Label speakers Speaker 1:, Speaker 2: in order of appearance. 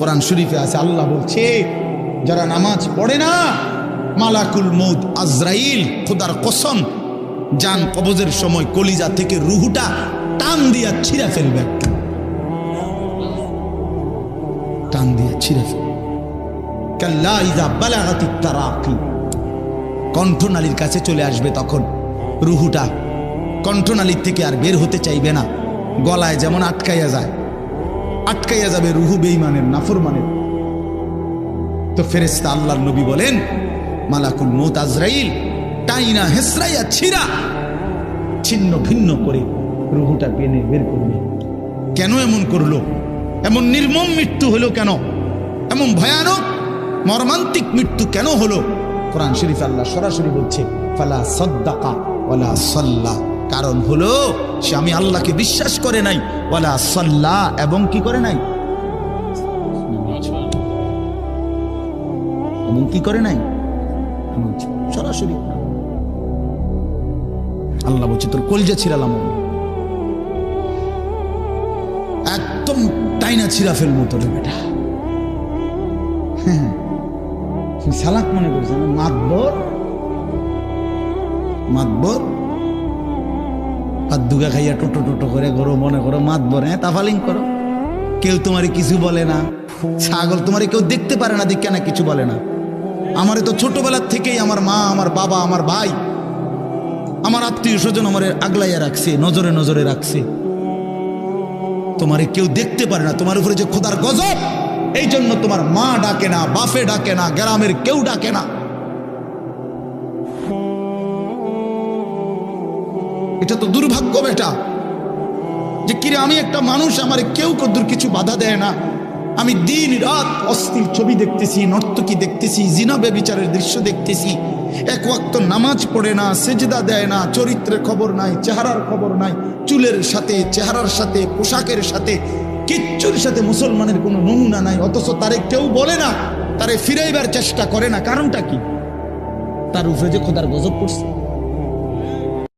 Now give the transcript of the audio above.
Speaker 1: কোরআন শরীফে আছে, আল্লাহ বলছে যারা নামাজ পড়ে না, মালাকুল মউত আজরাইল খোদার কসম জান কবজের সময় কলিজা থেকে রুহুটা টান দিয়া ছিঁড়া ফেলবে, টান দিয়া ছিঁড়া ফেলবে। কাল্লা ইযা বালাগাতিত তারাকি, কণ্ঠনালীর কাছে চলে আসবে, তখন রুহুটা কণ্ঠনালীর থেকে আর বের হতে চাইবে না। গলায় যেমন আটকাইয়া যায়, আটকাইয়া যাবে রুহু বেঈমানের, নাফরমানের। তো ফেরেশতা আল্লাহর নবী বলেন মালাকুল মউত আজরাইল টাইনা হেসরাইয়া ছিঁড়া ছিন্ন ভিন্ন করে রুহুটা টেনে বের করবে। কেন এমন করলো? এমন নির্মম মৃত্যু হলো কেন? এমন ভয়ানক মর্মান্তিক মৃত্যু কেন হলো? কোরআন শরীফ আল্লাহ সরাসরি বলছে ফালা সাদ্দাকা ওয়ালা সাল্লা, কারণ হলো সে আমি আল্লাহকে বিশ্বাস করে নাই, ওয়ালা সাল্লা এবং কি করে নাই, এবং কি করে নাই, সরাসরি আল্লাহ বলছে তোর কলজা ছিড়ালাম, একদম টাইনা ছিঁড়া ফেলবো তোর বেটা। সালাক মনে করছে না, মাতবর মাতবর আর দুগা খাইয়া টোটো টোটো করে ঘরো মনে করো মাতবর, হ্যাঁ তাফালিং করো, কেউ তোমারে কিছু বলে না। ছাগল তোমারে কেউ দেখতে পারে না, দেখে না কিছু বলে না। আমারে তো ছোটবেলার থেকেই আমার মা, আমার বাবা, আমার ভাই, আমার আত্মীয় স্বজন আমারে আগলাইয়া রাখছে, নজরে নজরে রাখছে। তোমারে কেউ দেখতে পারে না, তোমার উপরে যে খোদার গজব, এই জন্য তোমার মা ডাকে না, বাপে ডাকে না, গ্রামের কেউ ডাকে না। এটা তো দুর্ভাগ্য বেটা, যে কিরে আমি একটা মানুষ, আমার কেউ কদ্দুর কিছু বাধা দেয় না। আমি দিন রাত অশ্লীল ছবি দেখতেছি, নর্তকী দেখতেছি, জিনা ব্যভিচারের দৃশ্য দেখতেছি, এক ওয়াক্ত নামাজ পড়ে না, সেজদা দেয় না, চরিত্রের খবর নাই, চেহারার খবর নাই, চুলের সাথে, চেহারার সাথে, পোশাকের সাথে, কিচ্ছুর সাথে মুসলমানের কোনো নমুনা নাই। অথচ তারে কেউ বলে না, তারে ফিরাইবার চেষ্টা করে না। কারণটা কি? তার উপরে যে খোদার গজব পড়ছে।